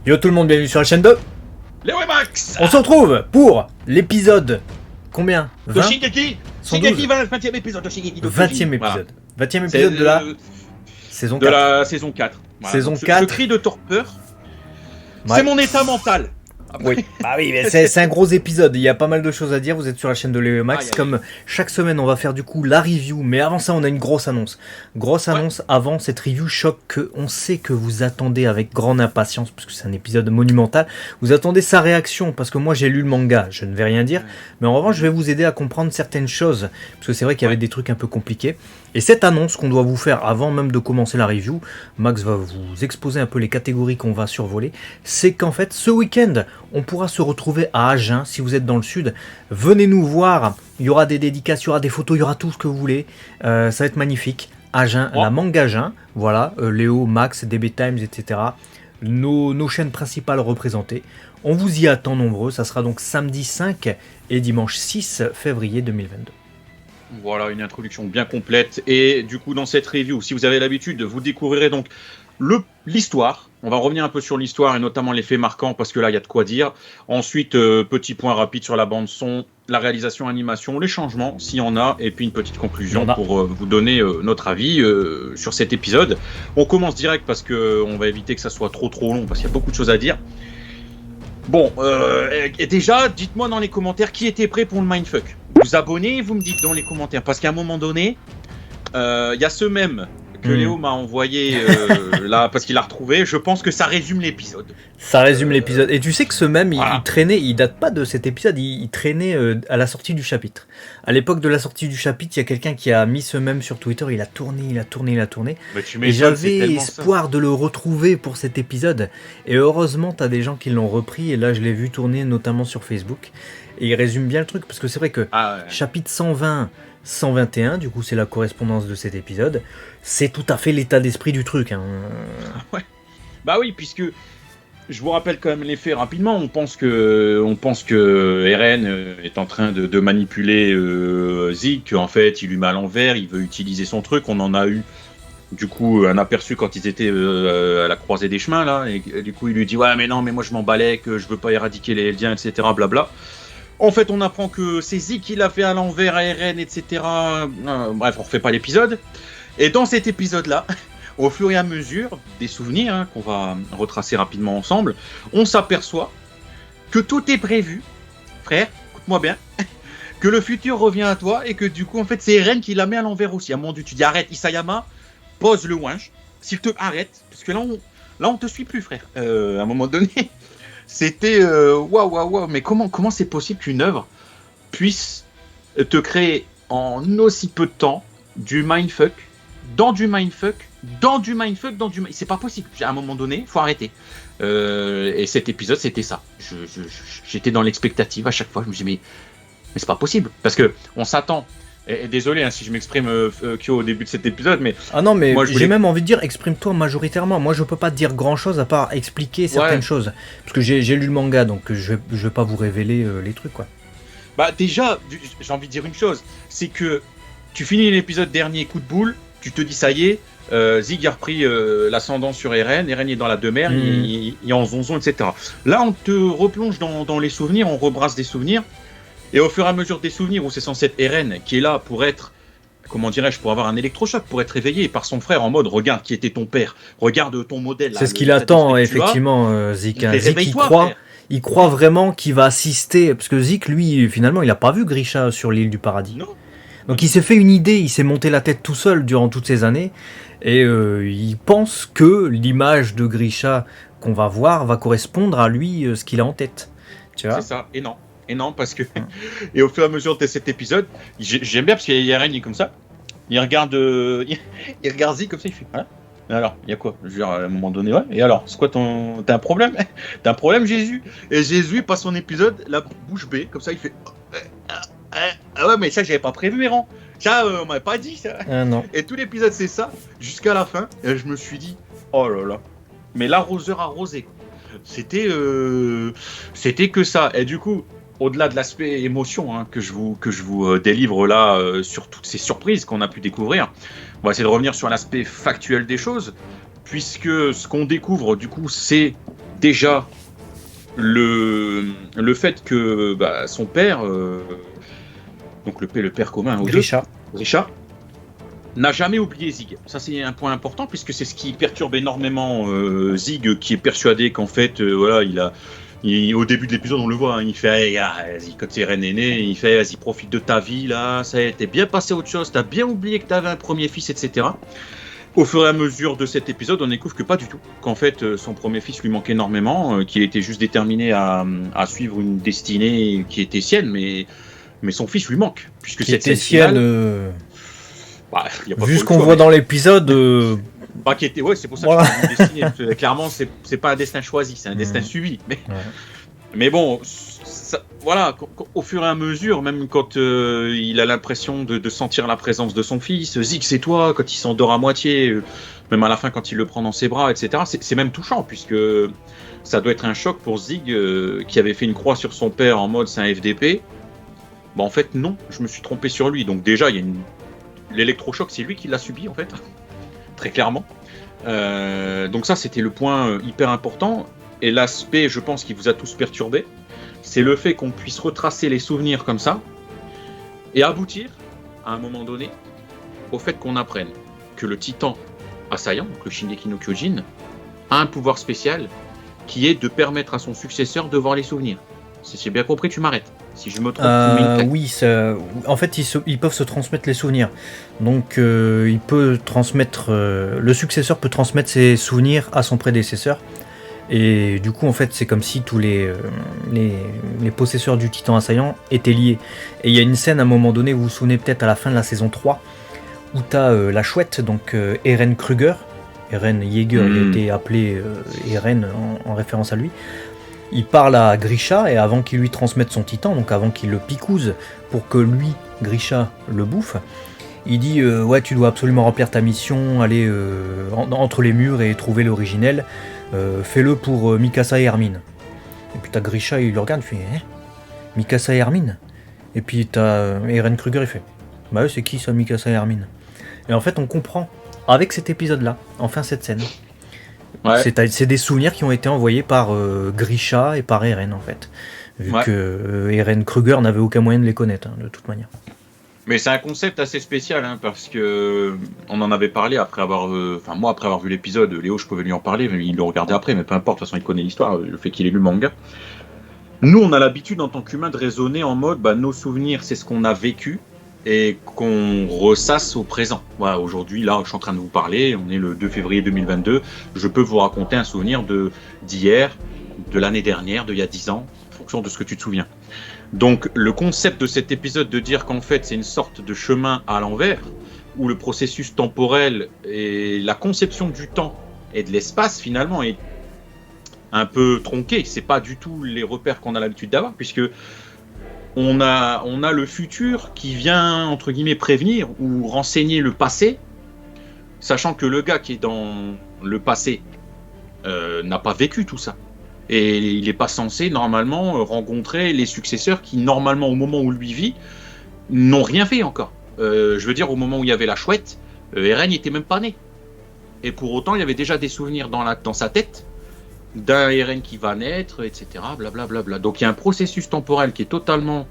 Yo tout le monde, bienvenue sur la chaîne 2. Léo et Max. On se retrouve pour l'épisode combien De 20 Shingeki. 112. Shingeki 20e épisode de Shingeki no 20e Kyojin. épisode. Voilà. 20e C'est épisode de la saison de 4. la saison 4. Voilà. Saison Donc, ce 4. cri de torpeur, Ouais. c'est mon état mental. Oui, bah oui, mais c'est un gros épisode, il y a pas mal de choses à dire, vous êtes sur la chaîne de Léo et Max, Aïe, aïe. comme chaque semaine on va faire du coup la review, mais avant ça on a une grosse annonce. Grosse annonce avant cette review choc qu'on sait que vous attendez avec grande impatience, parce que c'est un épisode monumental, vous attendez sa réaction, parce que moi j'ai lu le manga, je ne vais rien dire, mais en revanche je vais vous aider à comprendre certaines choses, parce que c'est vrai qu'il y avait des trucs un peu compliqués. Et cette annonce qu'on doit vous faire avant même de commencer la review, Max va vous exposer un peu les catégories qu'on va survoler, c'est qu'en fait ce week-end, on pourra se retrouver à Agen, si vous êtes dans le sud, venez nous voir, il y aura des dédicaces, il y aura des photos, il y aura tout ce que vous voulez, ça va être magnifique. Agen, la manga Agen, voilà, Léo, Max, DB Times, etc. Nos chaînes principales représentées. On vous y attend nombreux, ça sera donc samedi 5 et dimanche 6 février 2022. Voilà, une introduction bien complète. Et du coup, dans cette review, si vous avez l'habitude, vous découvrirez donc l'histoire. On va revenir un peu sur l'histoire et notamment les faits marquants parce que là, il y a de quoi dire. Ensuite, petit point rapide sur la bande-son, la réalisation, animation, les changements, s'il y en a, et puis une petite conclusion pour vous donner notre avis sur cet épisode. On commence direct parce qu'on va éviter que ça soit trop long parce qu'il y a beaucoup de choses à dire. Bon, et déjà, dites-moi dans les commentaires qui était prêt pour le mindfuck. Vous abonnez et vous me dites dans les commentaires. Parce qu'à un moment donné, il y a ce même que Léo m'a envoyé là, parce qu'il a retrouvé. Je pense que ça résume l'épisode. Ça résume l'épisode. Et tu sais que ce même, il traînait, il date pas de cet épisode, il traînait à la sortie du chapitre. À l'époque de la sortie du chapitre, il y a quelqu'un qui a mis ce même sur Twitter, il a tourné. Et j'avais espoir de le retrouver pour cet épisode. Et heureusement, t'as des gens qui l'ont repris, et là je l'ai vu tourner notamment sur Facebook. Et il résume bien le truc, parce que c'est vrai que chapitre 120, 121, du coup c'est la correspondance de cet épisode, c'est tout à fait l'état d'esprit du truc. Hein. Ouais. Bah oui, puisque je vous rappelle quand même les faits rapidement. On pense que Eren est en train de manipuler Zeke, qu'en fait il lui met à l'envers, il veut utiliser son truc. On en a eu du coup un aperçu quand ils étaient à la croisée des chemins là, et du coup il lui dit ouais mais non mais moi je m'en balais, que je veux pas éradiquer les Eldiens, etc. Blabla. En fait, on apprend que c'est Zeke qui l'a fait à l'envers à Eren, etc. Bref, on refait pas l'épisode. Et dans cet épisode-là, au fur et à mesure des souvenirs qu'on va retracer rapidement ensemble, on s'aperçoit que tout est prévu. Frère, écoute-moi bien. Que le futur revient à toi et que du coup, en fait, c'est Eren qui la met à l'envers aussi. À un moment donné, tu dis arrête, Isayama, pose le winch. S'il te arrête, parce que là, on te suit plus, frère. À un moment donné. C'était waouh, mais comment c'est possible qu'une œuvre puisse te créer en aussi peu de temps du mindfuck, dans du mindfuck. C'est pas possible. À un moment donné, faut arrêter. Et cet épisode, c'était ça. J'étais dans l'expectative à chaque fois. Je me disais, mais c'est pas possible. Parce que on s'attend. Et désolé si je m'exprime Kyo au début de cet épisode, mais... Ah non, mais moi, j'ai même envie de dire, exprime-toi majoritairement. Moi, je peux pas te dire grand-chose à part expliquer certaines choses. Parce que j'ai lu le manga, donc je vais pas vous révéler les trucs, quoi. Bah déjà, j'ai envie de dire une chose. C'est que tu finis l'épisode dernier, coup de boule, tu te dis ça y est, Zig a repris l'ascendant sur Eren est dans la demeure, il est en zonzon, etc. Là, on te replonge dans les souvenirs, on rebrasse des souvenirs. Et au fur et à mesure des souvenirs où c'est censé être Eren qui est là pour être, comment dirais-je, pour avoir un électrochoc, pour être réveillé par son frère en mode regarde qui était ton père, regarde ton modèle. C'est ce qu'il attend effectivement, Zeke. Zeke il croit vraiment qu'il va assister, parce que Zeke lui finalement il a pas vu Grisha sur l'île du paradis. Non. Donc il s'est fait une idée, il s'est monté la tête tout seul durant toutes ces années et il pense que l'image de Grisha qu'on va voir va correspondre à lui ce qu'il a en tête. Tu vois ? C'est ça, et non, parce que et au fur et à mesure de cet épisode, j'aime bien parce qu'il y a Eren, il est comme ça, il regarde Zeke comme ça, il fait voilà. Alors, il y a quoi? Je veux dire, à un moment donné, ouais. Et alors, c'est quoi t'as un problème? T'as un problème, Jésus? Et Jésus passe son épisode, la bouche bée, comme ça, il fait ah ouais, mais ça, j'avais pas prévu, Héran. Ça, on m'avait pas dit ça. Non. Et tout l'épisode, c'est ça, jusqu'à la fin. Et je me suis dit, oh là là. Mais l'arroseur arrosé, quoi. C'était que ça. Et du coup, au-delà de l'aspect émotion que je vous délivre là sur toutes ces surprises qu'on a pu découvrir, on va essayer de revenir sur l'aspect factuel des choses, puisque ce qu'on découvre du coup c'est déjà le fait que son père, donc le père commun aux deux, Grisha, n'a jamais oublié Zig. Ça, c'est un point important, puisque c'est ce qui perturbe énormément Zig, qui est persuadé qu'en fait, au début de l'épisode, on le voit, hein, il fait hey, vas-y, quand Eren est né, il fait vas-y, profite de ta vie, là, ça t'es bien passé à autre chose, t'as bien oublié que t'avais un premier fils, etc. Au fur et à mesure de cet épisode, on découvre que pas du tout, qu'en fait, son premier fils lui manquait énormément, qu'il était juste déterminé à suivre une destinée qui était sienne, mais son fils lui manque, puisque cette scène finale... vu ce qu'on voit dans l'épisode, qui était, ouais, c'est pour ça que je dis destiné. Clairement, c'est pas un destin choisi, c'est un destin subi. Mais bon, voilà, au fur et à mesure, même quand il a l'impression de sentir la présence de son fils, Zig, c'est toi, quand il s'endort à moitié, même à la fin quand il le prend dans ses bras, etc. C'est même touchant, puisque ça doit être un choc pour Zig, qui avait fait une croix sur son père en mode c'est un FDP. En fait, non, je me suis trompé sur lui. Donc déjà, il y a l'électrochoc, c'est lui qui l'a subi, en fait, très clairement. Donc ça, c'était le point hyper important. Et l'aspect, je pense, qui vous a tous perturbé, c'est le fait qu'on puisse retracer les souvenirs comme ça et aboutir, à un moment donné, au fait qu'on apprenne que le titan assaillant, donc le Shingeki no Kyojin, a un pouvoir spécial qui est de permettre à son successeur de voir les souvenirs. Si j'ai bien compris, tu m'arrêtes. Si je me trompe, tu mets une oui, en fait, ils peuvent se transmettre les souvenirs. Donc, il peut transmettre, le successeur peut transmettre ses souvenirs à son prédécesseur. Et du coup, en fait, c'est comme si tous les possesseurs du titan assaillant étaient liés. Et il y a une scène à un moment donné, vous vous souvenez peut-être à la fin de la saison 3, où tu as la chouette, donc Eren Kruger. Eren Yeager, il a été appelé Eren en référence à lui. Il parle à Grisha, et avant qu'il lui transmette son titan, donc avant qu'il le picouse pour que lui, Grisha, le bouffe, il dit ouais, tu dois absolument remplir ta mission, aller entre les murs et trouver l'originel, fais-le pour Mikasa et Hermine. Et puis t'as Grisha, il le regarde, il fait Mikasa et Hermine. Et puis t'as Eren Kruger, il fait bah ouais, c'est qui ça, Mikasa et Hermine? Et en fait, on comprend avec cet épisode-là, enfin cette scène. Ouais. C'est des souvenirs qui ont été envoyés par Grisha et par Eren, en fait. Vu que Eren Kruger n'avait aucun moyen de les connaître, de toute manière. Mais c'est un concept assez spécial, parce que on en avait parlé après avoir... moi, après avoir vu l'épisode, Léo, je pouvais lui en parler, il le regardait après, mais peu importe, de toute façon, il connaît l'histoire, le fait qu'il ait lu le manga. Nous, on a l'habitude, en tant qu'humain, de raisonner en mode, nos souvenirs, c'est ce qu'on a vécu, et qu'on ressasse au présent. Voilà, aujourd'hui, là, je suis en train de vous parler, on est le 2 février 2022, je peux vous raconter un souvenir d'hier, de l'année dernière, d'il y a 10 ans, en fonction de ce que tu te souviens. Donc, le concept de cet épisode de dire qu'en fait, c'est une sorte de chemin à l'envers, où le processus temporel et la conception du temps et de l'espace, finalement, est un peu tronqué. C'est pas du tout les repères qu'on a l'habitude d'avoir, puisque on a le futur qui vient, entre guillemets, prévenir ou renseigner le passé, sachant que le gars qui est dans le passé n'a pas vécu tout ça. Et il n'est pas censé, normalement, rencontrer les successeurs qui, normalement, au moment où lui vit, n'ont rien fait encore. Je veux dire, au moment où il y avait la chouette, Eren n'était même pas né. Et pour autant, il y avait déjà des souvenirs dans sa tête d'un Eren qui va naître, etc. Blablabla. Donc il y a un processus temporel qui est totalement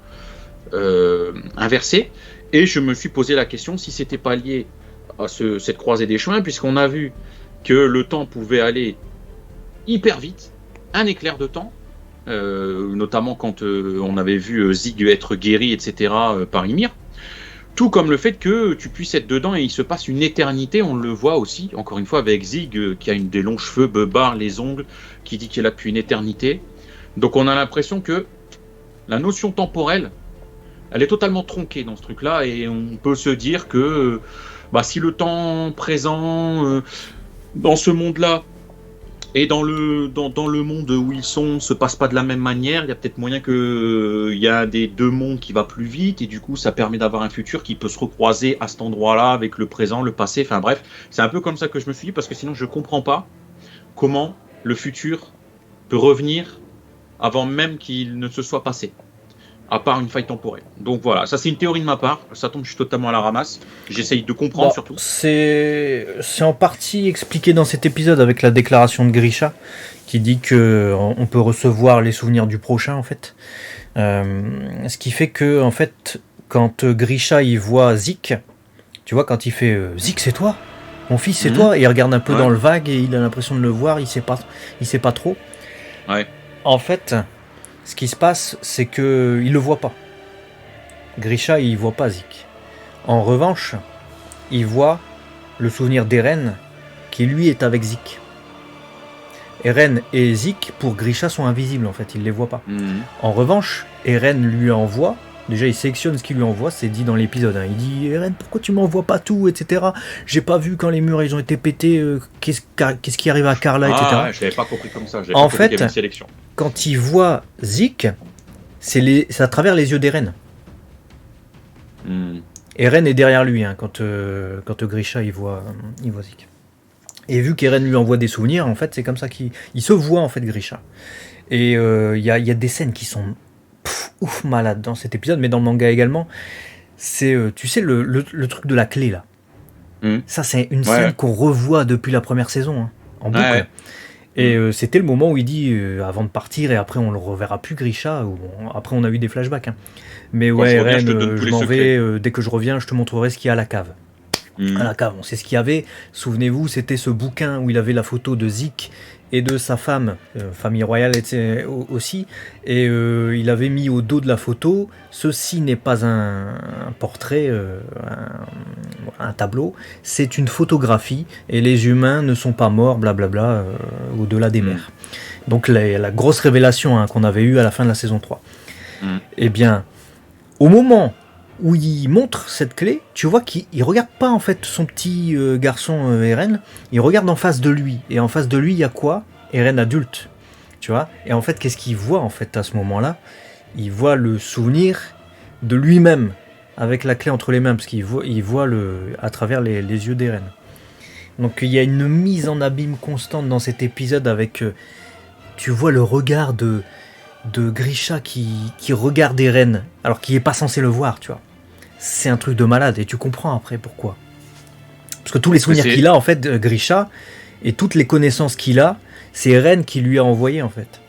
inversé. Et je me suis posé la question si c'était pas lié à cette croisée des chemins, puisqu'on a vu que le temps pouvait aller hyper vite, un éclair de temps, notamment quand on avait vu Zig être guéri, etc. Par Ymir. Tout comme le fait que tu puisses être dedans et il se passe une éternité, on le voit aussi, encore une fois, avec Zig, qui a des longs cheveux, beubars, les ongles, qui dit qu'il a depuis une éternité. Donc on a l'impression que la notion temporelle, elle est totalement tronquée dans ce truc-là, et on peut se dire que si le temps présent, dans ce monde-là, et dans le monde où ils sont, se passe pas de la même manière, il y a peut-être moyen qu'il y a un des deux mondes qui va plus vite, et du coup ça permet d'avoir un futur qui peut se recroiser à cet endroit-là avec le présent, le passé, enfin bref, c'est un peu comme ça que je me suis dit, parce que sinon je comprends pas comment le futur peut revenir avant même qu'il ne se soit passé. à part une faille temporelle. Donc voilà, ça c'est une théorie de ma part, ça tombe, je suis totalement à la ramasse, j'essaye de comprendre surtout. C'est en partie expliqué dans cet épisode avec la déclaration de Grisha, qui dit que on peut recevoir les souvenirs du prochain en fait. Ce qui fait que en fait, quand Grisha il voit Zik, tu vois, quand il fait Zik c'est toi, mon fils c'est toi, et il regarde un peu dans le vague et il a l'impression de le voir, il sait pas trop. Ouais. En fait, ce qui se passe, c'est que il le voit pas. Grisha il voit pas Zik. En revanche, il voit le souvenir d'Eren qui lui est avec Zik. Eren et Zik pour Grisha sont invisibles en fait, il les voit pas. En revanche, Eren lui envoie, déjà il sélectionne ce qu'il lui envoie, c'est dit dans l'épisode, hein. Il dit Eren pourquoi tu m'envoies pas tout, etc. J'ai pas vu quand les murs ils ont été pétés, qu'est-ce qui arrive à Karla, etc. Ouais, je l'avais pas compris comme ça, en fait, quand il voit Zik, c'est à travers les yeux d'Eren. Eren est derrière lui hein, quand Grisha il voit Zik. Et vu qu'Eren lui envoie des souvenirs, en fait, c'est comme ça qu'il se voit en fait Grisha. Et il y a des scènes qui sont ouf malades dans cet épisode, mais dans le manga également. C'est tu sais le truc de la clé là. Ça c'est une scène qu'on revoit depuis la première saison hein, en boucle. Et c'était le moment où il dit avant de partir et après on le reverra plus Grisha. Après on a eu des flashbacks. Hein. Mais ouais, Eren, je m'en vais. Dès que je reviens, je te montrerai ce qu'il y a à la cave. À la cave, on sait ce qu'il y avait. Souvenez-vous, c'était ce bouquin où il avait la photo de Zik et de sa femme, famille royale aussi. Et il avait mis au dos de la photo, ceci n'est pas un portrait, un tableau, c'est une photographie et les humains ne sont pas morts, blablabla, au-delà des mers. Donc la grosse révélation hein, qu'on avait eue à la fin de la saison 3. Eh bien, au moment où il montre cette clé, tu vois qu'il regarde pas en fait son petit garçon Eren, il regarde en face de lui, et en face de lui il y a quoi? Eren adulte, tu vois. Et en fait qu'est-ce qu'il voit en fait à ce moment-là? Il voit le souvenir de lui-même avec la clé entre les mains, parce qu'il voit à travers les yeux d'Eren. Donc il y a une mise en abîme constante dans cet épisode avec, tu vois le regard de Grisha qui regarde Eren alors qu'il est pas censé le voir, tu vois. C'est un truc de malade et tu comprends après pourquoi. Parce que tous les souvenirs qu'il a en fait, Grisha, et toutes les connaissances qu'il a, c'est Eren qui lui a envoyé en fait.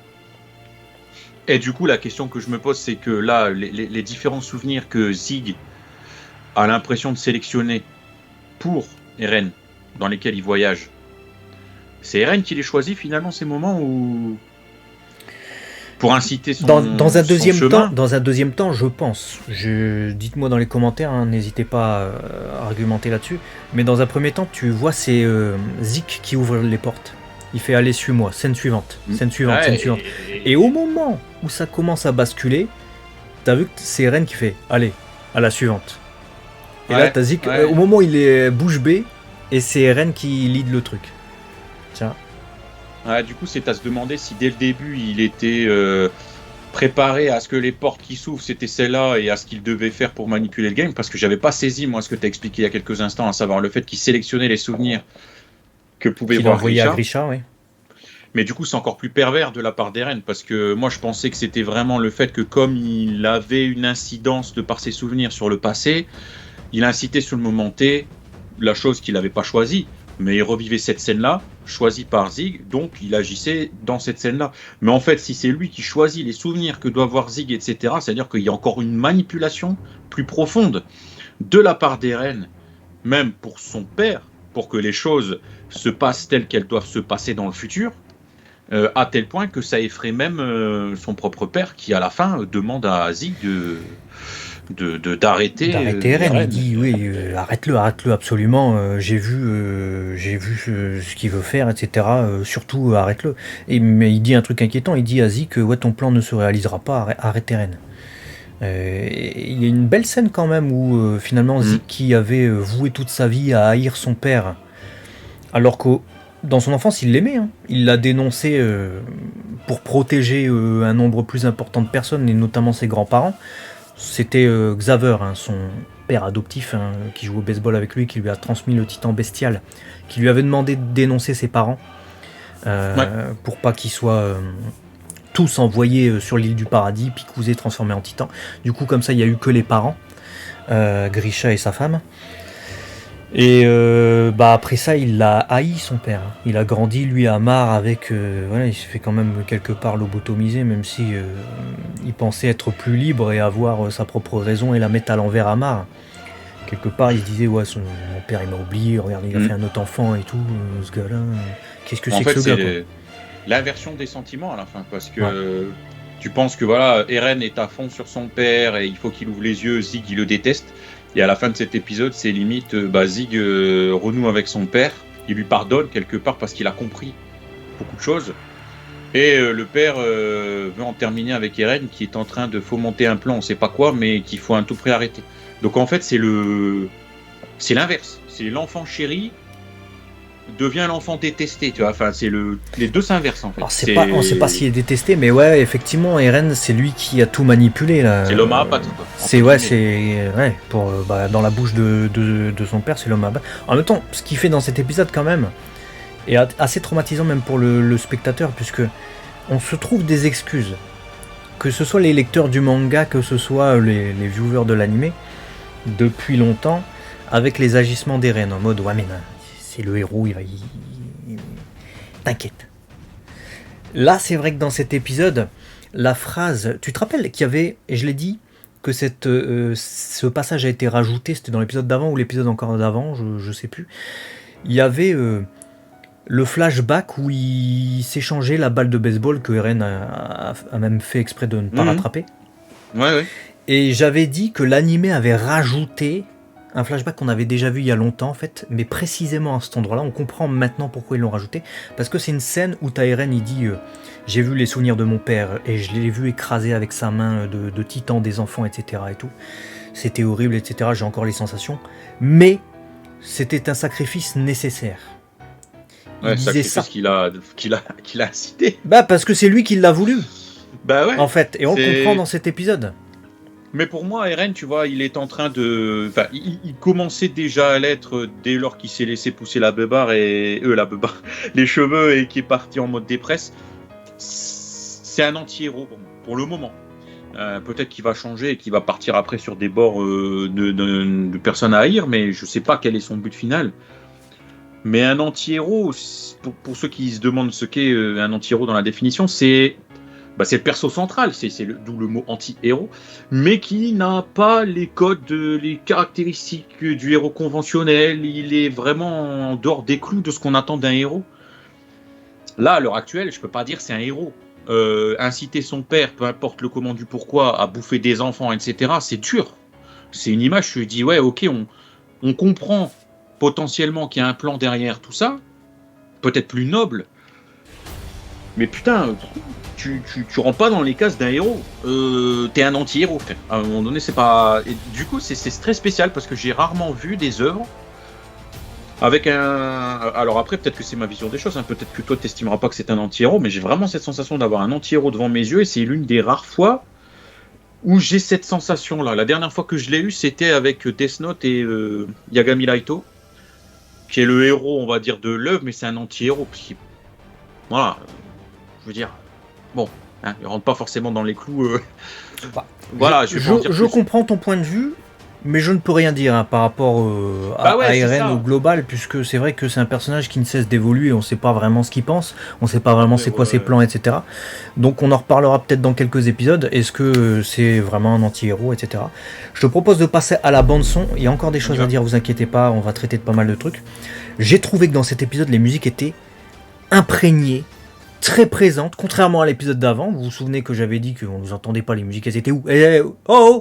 Et du coup la question que je me pose c'est que là les différents souvenirs que Zig a l'impression de sélectionner pour Eren, dans lesquels il voyage, c'est Eren qui les choisit finalement ces moments où... pour inciter son dans un deuxième chemin. Dans un deuxième temps, je pense. Dites-moi dans les commentaires, hein, n'hésitez pas à argumenter là-dessus. Mais dans un premier temps, tu vois, c'est Zik qui ouvre les portes. Il fait allez, suis-moi, scène suivante, scène suivante. Et au moment où ça commence à basculer, t'as vu que c'est Eren qui fait allez, à la suivante. Et là, t'as Zik, au moment où il est bouche bée, et c'est Eren qui lead le truc. Tiens. Du coup, c'est à se demander si dès le début il était préparé à ce que les portes qui s'ouvrent c'était celle-là et à ce qu'il devait faire pour manipuler le game, parce que j'avais pas saisi moi ce que tu as expliqué il y a quelques instants, à savoir le fait qu'il sélectionnait les souvenirs que pouvait voir Grisha. À Grisha, oui. Mais du coup, c'est encore plus pervers de la part d'Eren, parce que moi je pensais que c'était vraiment le fait que comme il avait une incidence de par ses souvenirs sur le passé, il incitait sur le moment T la chose qu'il n'avait pas choisie. Mais il revivait cette scène-là, choisie par Zig, donc il agissait dans cette scène-là. Mais en fait, si c'est lui qui choisit les souvenirs que doit voir Zig, etc., c'est-à-dire qu'il y a encore une manipulation plus profonde de la part d'Eren, même pour son père, pour que les choses se passent telles qu'elles doivent se passer dans le futur, à tel point que ça effraie même son propre père, qui à la fin demande à Zig d'arrêter Eren. Il dit oui, arrête-le absolument, j'ai vu ce qu'il veut faire, etc. Surtout arrête-le. Mais il dit un truc inquiétant, il dit à Zik que ouais, ton plan ne se réalisera pas, arrête Eren. Il y a une belle scène quand même où finalement Zik, qui avait voué toute sa vie à haïr son père, alors que dans son enfance il l'aimait, hein. Il l'a dénoncé pour protéger un nombre plus important de personnes, et notamment ses grands-parents. C'était Xaver, hein, son père adoptif, hein, qui joue au baseball avec lui, qui lui a transmis le titan bestial, qui lui avait demandé de dénoncer ses parents pour pas qu'ils soient tous envoyés sur l'île du paradis, picousés, transformés en titans. Du coup, comme ça, il n'y a eu que les parents, Grisha et sa femme. Et après ça, il a haï son père. Il a grandi, lui, à Mar avec... voilà, il s'est fait quand même quelque part lobotomiser, même si il pensait être plus libre et avoir sa propre raison et la mettre à l'envers à Mar. Quelque part, il se disait, ouais, mon père, il m'a oublié, regarde, il a fait un autre enfant et tout, ce gars-là. Qu'est-ce que c'est que ce gars, quoi. L'inversion des sentiments à la fin, parce que tu penses que voilà, Eren est à fond sur son père et il faut qu'il ouvre les yeux, Zig, il le déteste. Et à la fin de cet épisode, c'est limite, Zig renoue avec son père, il lui pardonne quelque part parce qu'il a compris beaucoup de choses. Et le père veut en terminer avec Eren qui est en train de fomenter un plan, on sait pas quoi, mais qu'il faut à tout prix arrêter. Donc en fait, c'est l'inverse. C'est l'enfant chéri devient l'enfant détesté, tu vois. Enfin, les deux s'inversent en fait. Alors, on sait pas s'il est détesté, mais ouais, effectivement, Eren, c'est lui qui a tout manipulé là. C'est l'homme à abattre. Dans la bouche de son père, c'est l'homme à abattre. En même temps, ce qu'il fait dans cet épisode quand même est assez traumatisant même pour le spectateur, puisque on se trouve des excuses, que ce soit les lecteurs du manga, que ce soit les viewers de l'animé, depuis longtemps, avec les agissements d'Eren en mode ouais mais non, c'est le héros, t'inquiète. Là, c'est vrai que dans cet épisode, la phrase... Tu te rappelles qu'il y avait, et je l'ai dit, que ce passage a été rajouté, c'était dans l'épisode d'avant ou l'épisode encore d'avant, je sais plus. Il y avait le flashback où il s'échangeait la balle de baseball que Eren a même fait exprès de ne pas rattraper. Ouais. Et j'avais dit que l'animé avait rajouté un flashback qu'on avait déjà vu il y a longtemps en fait, mais précisément à cet endroit-là, on comprend maintenant pourquoi ils l'ont rajouté, parce que c'est une scène où Eren il dit j'ai vu les souvenirs de mon père et je l'ai vu écraser avec sa main de titan des enfants, etc. et tout. C'était horrible, etc. J'ai encore les sensations, mais c'était un sacrifice nécessaire. Ouais, sacrifice qu'il a incité. Parce que c'est lui qui l'a voulu. Ouais. En fait, et on le comprend dans cet épisode. Mais pour moi, Eren, tu vois, il est en train de... Enfin, il commençait déjà à l'être dès lors qu'il s'est laissé pousser la beubare les cheveux et qui est parti en mode dépresse. C'est un anti-héros pour le moment. Peut-être qu'il va changer et qu'il va partir après sur des bords de personnes à haïr, mais je sais pas quel est son but final. Mais un anti-héros, pour ceux qui se demandent ce qu'est un anti-héros dans la définition, c'est le perso central, d'où le mot anti-héros, mais qui n'a pas les codes, les caractéristiques du héros conventionnel. Il est vraiment en dehors des clous de ce qu'on attend d'un héros. Là, à l'heure actuelle, je peux pas dire c'est un héros. Inciter son père, peu importe le comment du pourquoi, à bouffer des enfants, etc., c'est dur. C'est une image, je dis, ouais, ok, on comprend potentiellement qu'il y a un plan derrière tout ça, peut-être plus noble, mais putain... Tu rentres pas dans les cases d'un héros. T'es un anti-héros, frère. À un moment donné, c'est pas... Et du coup, c'est très spécial parce que j'ai rarement vu des œuvres avec un... Alors après, peut-être que c'est ma vision des choses. Peut-être que toi, t'estimeras pas que c'est un anti-héros, mais j'ai vraiment cette sensation d'avoir un anti-héros devant mes yeux et c'est l'une des rares fois où j'ai cette sensation-là. La dernière fois que je l'ai eu, c'était avec Death Note et Yagami Laito, qui est le héros, on va dire, de l'œuvre, mais c'est un anti-héros. Voilà. Je veux dire... Bon, il rentre pas forcément dans les clous. Voilà, je comprends ton point de vue, mais je ne peux rien dire par rapport à Eren au global, puisque c'est vrai que c'est un personnage qui ne cesse d'évoluer, on ne sait pas vraiment ce qu'il pense, on ne sait pas vraiment c'est quoi ses plans, etc. Donc on en reparlera peut-être dans quelques épisodes, est-ce que c'est vraiment un anti-héros, etc. Je te propose de passer à la bande-son, il y a encore des choses à dire, vous inquiétez pas, on va traiter de pas mal de trucs. J'ai trouvé que dans cet épisode, les musiques étaient imprégnées, très présente, contrairement à l'épisode d'avant. Vous vous souvenez que j'avais dit qu'on ne nous entendait pas les musiques, elles étaient où ?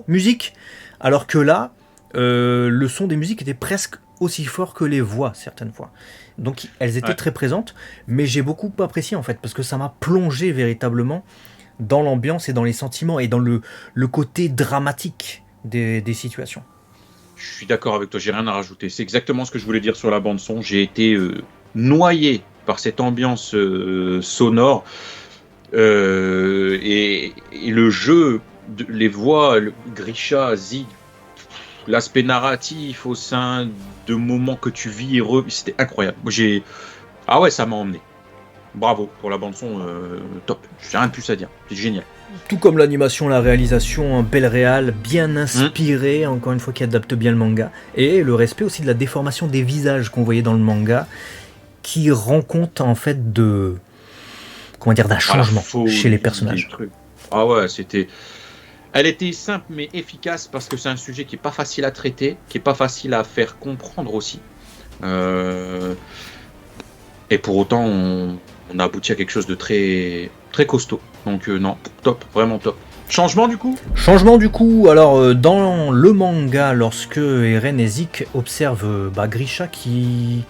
Musique ! Alors que là, le son des musiques était presque aussi fort que les voix, certaines fois. Donc elles étaient très présentes, mais j'ai beaucoup apprécié en fait, parce que ça m'a plongé véritablement dans l'ambiance et dans les sentiments, et dans le côté dramatique des situations. Je suis d'accord avec toi, j'ai rien à rajouter. C'est exactement ce que je voulais dire sur la bande-son. J'ai été noyé par cette ambiance sonore et le jeu, les voix, Grisha, Zig, l'aspect narratif au sein de moments que tu vis, c'était incroyable. Ça m'a emmené. bravo pour la bande son, top. J'ai rien de plus à dire. C'est génial. Tout comme l'animation, la réalisation, un bel réal, bien inspiré, encore une fois, qui adapte bien le manga. Et le respect aussi de la déformation des visages qu'on voyait dans le manga, qui rend compte en fait de... Comment dire, d'un changement chez les personnages. Ah ouais, c'était... Elle était simple mais efficace parce que c'est un sujet qui est pas facile à traiter, qui est pas facile à faire comprendre aussi. Et pour autant, on a abouti à quelque chose de très, très costaud. Donc non, top, vraiment top. Changement du coup ? Changement du coup, alors dans le manga, lorsque Eren et Zik observent Grisha qui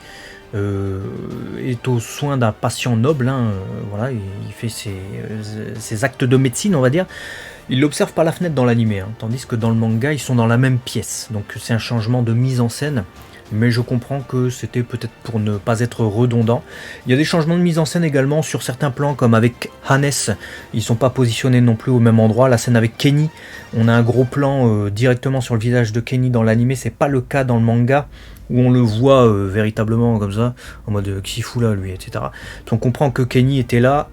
est aux soins d'un patient noble, voilà, il fait ses actes de médecine, on va dire. Ils l'observent par la fenêtre dans l'animé, tandis que dans le manga, ils sont dans la même pièce. Donc c'est un changement de mise en scène, mais je comprends que c'était peut-être pour ne pas être redondant. Il y a des changements de mise en scène également sur certains plans, comme avec Hannes. Ils sont pas positionnés non plus au même endroit. La scène avec Kenny, on a un gros plan directement sur le visage de Kenny dans l'animé. C'est pas le cas dans le manga, où on le voit véritablement comme ça, en mode « qu'est-ce qu'il fout là, lui », etc. Donc on comprend que Kenny était là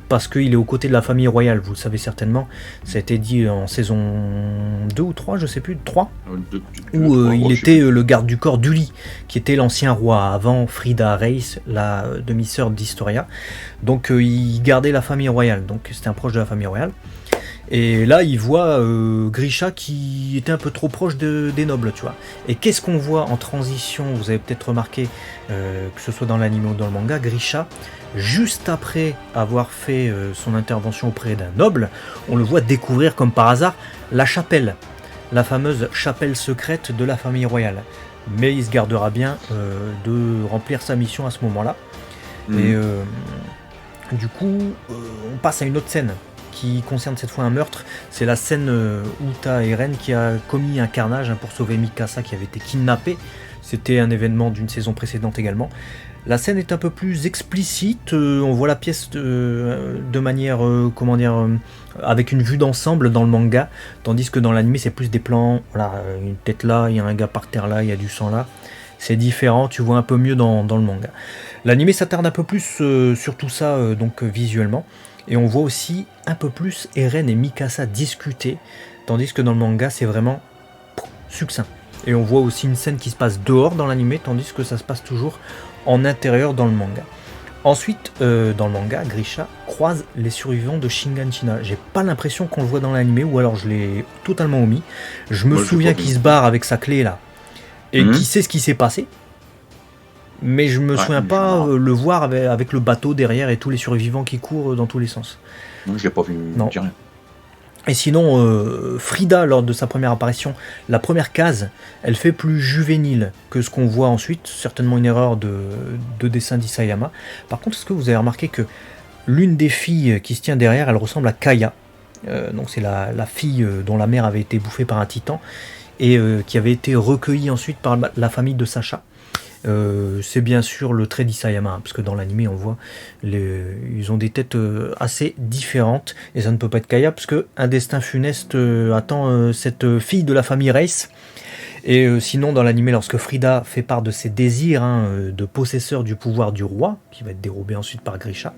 parce qu'il est aux côtés de la famille royale, vous le savez certainement. Ça a été dit en saison 2 ou 3, je sais plus, 3, où il était le garde du corps d'Uli, qui était l'ancien roi avant Frida Reis, la demi-sœur d'Historia. Donc il gardait la famille royale, donc c'était un proche de la famille royale. Et là, il voit Grisha qui était un peu trop proche des nobles, tu vois. Et qu'est-ce qu'on voit en transition ? Vous avez peut-être remarqué, que ce soit dans l'anime ou dans le manga, Grisha, juste après avoir fait son intervention auprès d'un noble, on le voit découvrir comme par hasard la chapelle, la fameuse chapelle secrète de la famille royale. Mais il se gardera bien de remplir sa mission à ce moment-là. Et du coup, on passe à une autre scène qui concerne cette fois un meurtre. C'est la scène où t'as Eren qui a commis un carnage pour sauver Mikasa qui avait été kidnappée. C'était un événement d'une saison précédente également. La scène est un peu plus explicite, on voit la pièce de manière, avec une vue d'ensemble dans le manga, tandis que dans l'anime c'est plus des plans, voilà, une tête là, il y a un gars par terre là, il y a du sang là. C'est différent, tu vois un peu mieux dans le manga. L'anime s'attarde un peu plus sur tout ça, visuellement. Et on voit aussi un peu plus Eren et Mikasa discuter, tandis que dans le manga, c'est vraiment succinct. Et on voit aussi une scène qui se passe dehors dans l'anime, tandis que ça se passe toujours en intérieur dans le manga. Ensuite, dans le manga, Grisha croise les survivants de Shiganshina. J'ai pas l'impression qu'on le voit dans l'anime, ou alors je l'ai totalement omis. Je me souviens qu'il se barre avec sa clé là, et qui sait ce qui s'est passé. Mais je me souviens pas le voir avec le bateau derrière et tous les survivants qui courent dans tous les sens. Non, je l'ai pas vu, non. Rien. Et sinon, Frida, lors de sa première apparition, la première case, elle fait plus juvénile que ce qu'on voit ensuite. Certainement une erreur de dessin d'Isayama. Par contre, est-ce que vous avez remarqué que l'une des filles qui se tient derrière, elle ressemble à Kaya. Donc c'est la fille dont la mère avait été bouffée par un titan et qui avait été recueillie ensuite par la famille de Sacha. C'est bien sûr le trait d'Isayama, parce que dans l'anime on voit ils ont des têtes assez différentes, et ça ne peut pas être Kaya, parce que un destin funeste attend cette fille de la famille Reis. Et sinon dans l'anime, lorsque Frida fait part de ses désirs de possesseur du pouvoir du roi, qui va être dérobé ensuite par Grisha,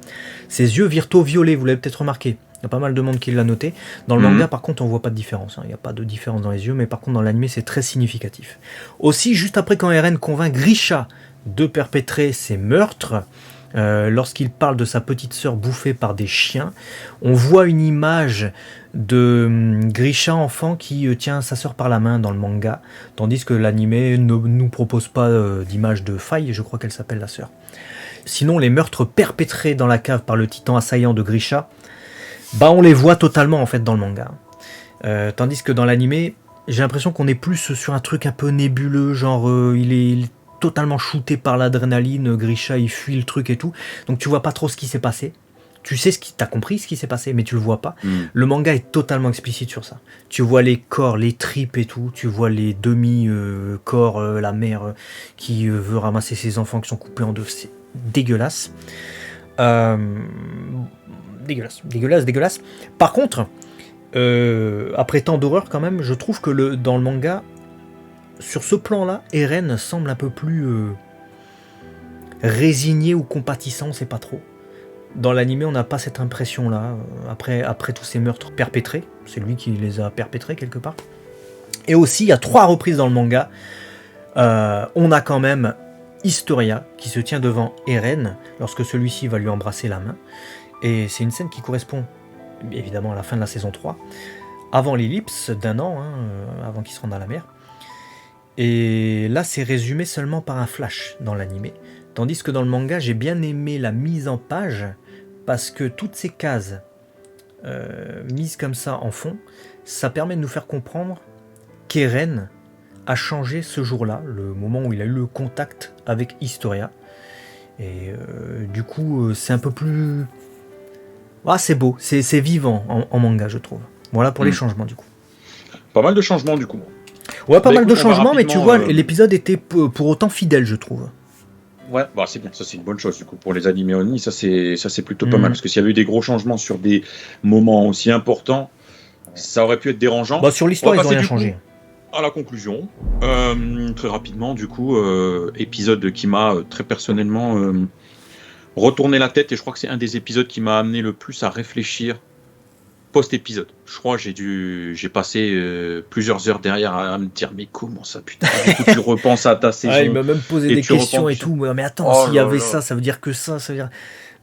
ses yeux virent au violet, vous l'avez peut-être remarqué. Il y a pas mal de monde qui l'a noté. Dans le manga, par contre, on voit pas de différence. Il n'y a pas de différence dans les yeux, mais par contre, dans l'anime, c'est très significatif. Aussi, juste après, quand Eren convainc Grisha de perpétrer ses meurtres, lorsqu'il parle de sa petite sœur bouffée par des chiens, on voit une image de Grisha enfant qui tient sa sœur par la main dans le manga, tandis que l'anime ne nous propose pas d'image de faille, je crois qu'elle s'appelle la sœur. Sinon, les meurtres perpétrés dans la cave par le titan assaillant de Grisha, on les voit totalement en fait dans le manga. Tandis que dans l'anime, j'ai l'impression qu'on est plus sur un truc un peu nébuleux, genre il est totalement shooté par l'adrénaline, Grisha il fuit le truc et tout, donc tu vois pas trop ce qui s'est passé. Tu sais t'as compris ce qui s'est passé, mais tu le vois pas. Le manga est totalement explicite sur ça. Tu vois les corps, les tripes et tout, tu vois les demi-corps, la mère qui veut ramasser ses enfants qui sont coupés en deux, c'est dégueulasse. Dégueulasse. Par contre, après tant d'horreur quand même, je trouve que dans le manga, sur ce plan-là, Eren semble un peu plus résigné ou compatissant, on sait pas trop. Dans l'anime, on n'a pas cette impression-là. Après tous ces meurtres perpétrés, c'est lui qui les a perpétrés quelque part. Et aussi, à 3 reprises dans le manga, on a quand même Historia qui se tient devant Eren lorsque celui-ci va lui embrasser la main. Et c'est une scène qui correspond évidemment à la fin de la saison 3, avant l'ellipse d'1 an, avant qu'il se rende à la mer. Et là, c'est résumé seulement par un flash dans l'animé. Tandis que dans le manga, j'ai bien aimé la mise en page, parce que toutes ces cases mises comme ça en fond, ça permet de nous faire comprendre qu'Eren a changé ce jour-là, le moment où il a eu le contact avec Historia. Et du coup, c'est un peu plus... Ah, c'est beau, c'est vivant en manga, je trouve. Voilà pour les changements, du coup. Pas mal de changements, du coup. Ouais, pas mal de changements, mais tu vois, l'épisode était pour autant fidèle, je trouve. Ouais, bah c'est bien, ça c'est une bonne chose du coup pour les animés Oni, ça c'est plutôt pas mal, parce que s'il y avait eu des gros changements sur des moments aussi importants, ça aurait pu être dérangeant. Bah sur l'histoire, ils ont rien changé. À la conclusion, très rapidement du coup, épisode qui m'a très personnellement retourné la tête, et je crois que c'est un des épisodes qui m'a amené le plus à réfléchir post-épisode. Je crois que j'ai passé plusieurs heures derrière à me dire mais comment ça putain, du coup tu repenses à ta saison. Il m'a même posé des questions et tout, mais attends, s'il y avait ça veut dire que ça veut dire...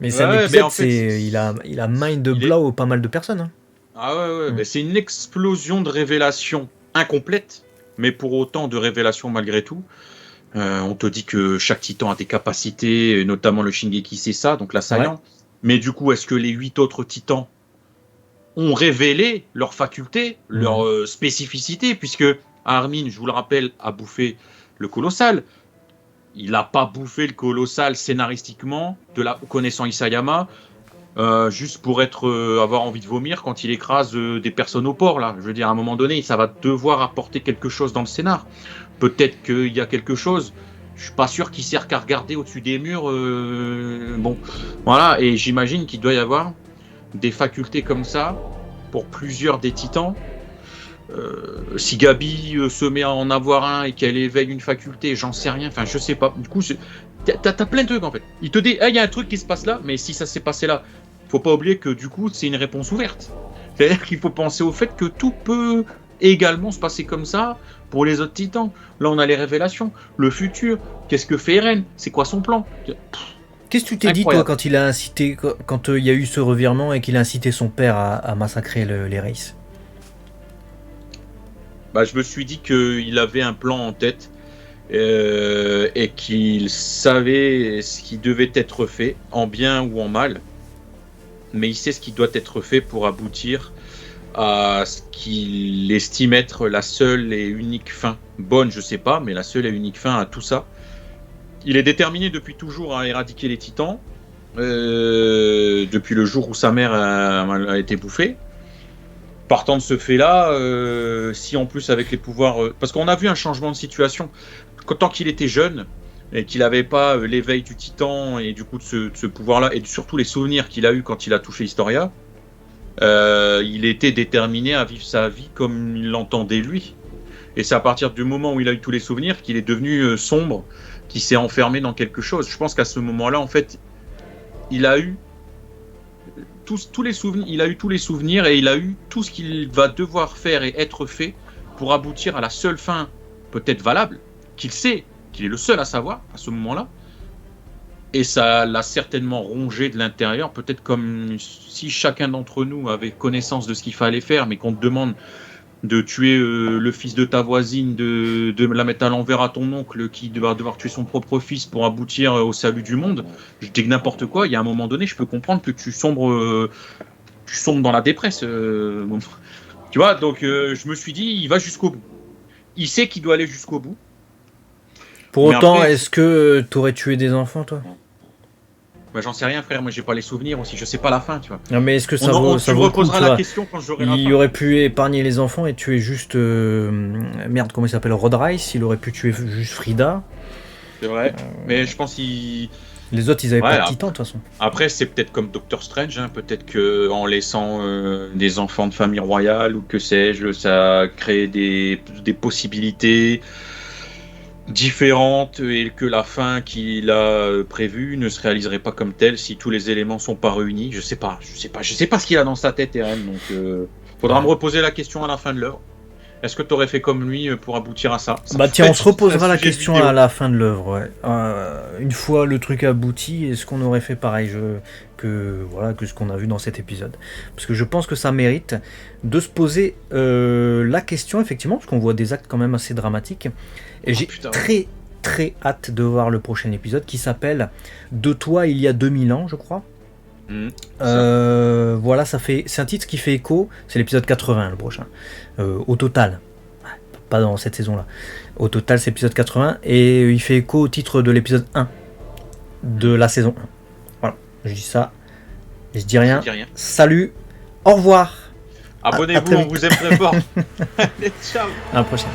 Mais c'est un épisode, en fait, il a mind blow pas mal de personnes. Hein. Ah ouais, mais c'est une explosion de révélations incomplètes, mais pour autant de révélations malgré tout. On te dit que chaque titan a des capacités, notamment le Shingeki c'est ça, donc l'assaillant. Ouais. Mais du coup, est-ce que les 8 autres titans ont révélé leurs facultés, leurs spécificités, puisque Armin, je vous le rappelle, a bouffé le colossal. Il n'a pas bouffé le colossal scénaristiquement, connaissant Isayama, juste pour avoir envie de vomir quand il écrase des personnes au port. Là. Je veux dire, à un moment donné, ça va devoir apporter quelque chose dans le scénar. Peut-être qu'il y a quelque chose. Je suis pas sûr qu'il sert qu'à regarder au-dessus des murs. Bon, voilà, et j'imagine qu'il doit y avoir des facultés comme ça pour plusieurs des titans. Si Gabi se met à en avoir un et qu'elle éveille une faculté, j'en sais rien, enfin je sais pas. Du coup, t'as plein de trucs en fait. Il te dit, il y a un truc qui se passe là, mais si ça s'est passé là, faut pas oublier que du coup, c'est une réponse ouverte. C'est-à-dire qu'il faut penser au fait que tout peut également se passer comme ça pour les autres titans. Là, on a les révélations, le futur. Qu'est-ce que fait Eren? C'est quoi son plan? Qu'est-ce que tu t'es dit, toi, quand il a incité, quand il y a eu ce revirement et qu'il a incité son père à massacrer les Races? Bah, je me suis dit qu'il avait un plan en tête et qu'il savait ce qui devait être fait, en bien ou en mal. Mais il sait ce qui doit être fait pour aboutir à ce qu'il estime être la seule et unique fin. Bonne, je sais pas, mais la seule et unique fin à tout ça. Il est déterminé depuis toujours à éradiquer les titans, depuis le jour où sa mère a été bouffée. Partant de ce fait-là, si en plus avec les pouvoirs... parce qu'on a vu un changement de situation. Tant qu'il était jeune, et qu'il n'avait pas l'éveil du titan, et du coup de ce pouvoir-là, et surtout les souvenirs qu'il a eu quand il a touché Historia, il était déterminé à vivre sa vie comme il l'entendait lui. Et c'est à partir du moment où il a eu tous les souvenirs qu'il est devenu sombre, qu'il s'est enfermé dans quelque chose. Je pense qu'à ce moment-là, en fait, il a eu tous les souvenirs, il a eu tous les souvenirs et il a eu tout ce qu'il va devoir faire et être fait pour aboutir à la seule fin, peut-être valable, qu'il sait, qu'il est le seul à savoir à ce moment-là. Et ça l'a certainement rongé de l'intérieur, peut-être comme si chacun d'entre nous avait connaissance de ce qu'il fallait faire, mais qu'on te demande de tuer le fils de ta voisine, de la mettre à l'envers à ton oncle qui va devoir tuer son propre fils pour aboutir au salut du monde. Je dis que n'importe quoi, il y a un moment donné, je peux comprendre que tu sombres dans la dépresse. Bon. Tu vois, donc je me suis dit, il va jusqu'au bout. Il sait qu'il doit aller jusqu'au bout. Pour autant, après, est-ce que t'aurais tué des enfants, toi? Bah, j'en sais rien, frère. Moi, j'ai pas les souvenirs aussi. Je sais pas la fin, tu vois. Non, mais est-ce que ça vaut le coup, la question quand j'aurai la fin. Il aurait pu épargner les enfants et tuer juste merde, comment il s'appelle, Rodrice. Il aurait pu tuer juste Frida. C'est vrai. Mais je pense qu'il... Les autres, ils avaient pas de titan de toute façon. Après, c'est peut-être comme Doctor Strange. Hein. Peut-être que en laissant des enfants de famille royale ou que sais-je, ça crée des possibilités. différente et que la fin qu'il a prévue ne se réaliserait pas comme telle si tous les éléments sont pas réunis. Je sais pas ce qu'il a dans sa tête, Eren. Donc, faudra me reposer la question à la fin de l'œuvre. Est-ce que tu aurais fait comme lui pour aboutir à ça? Bah tiens, on se reposera la question à la fin de l'œuvre. Ouais. Une fois le truc abouti, est-ce qu'on aurait fait pareil que ce qu'on a vu dans cet épisode? Parce que je pense que ça mérite de se poser la question, effectivement, parce qu'on voit des actes quand même assez dramatiques. Et j'ai très hâte de voir le prochain épisode qui s'appelle De toi il y a 2000 ans, je crois. Voilà, c'est un titre qui fait écho. C'est l'épisode 80, le prochain. Au total, pas dans cette saison-là. Au total, c'est l'épisode 80 et il fait écho au titre de l'épisode 1 de la saison 1. Voilà, je dis ça. Je dis rien. Salut, au revoir. Abonnez-vous, on vous aime très fort. Allez, ciao. À la prochaine.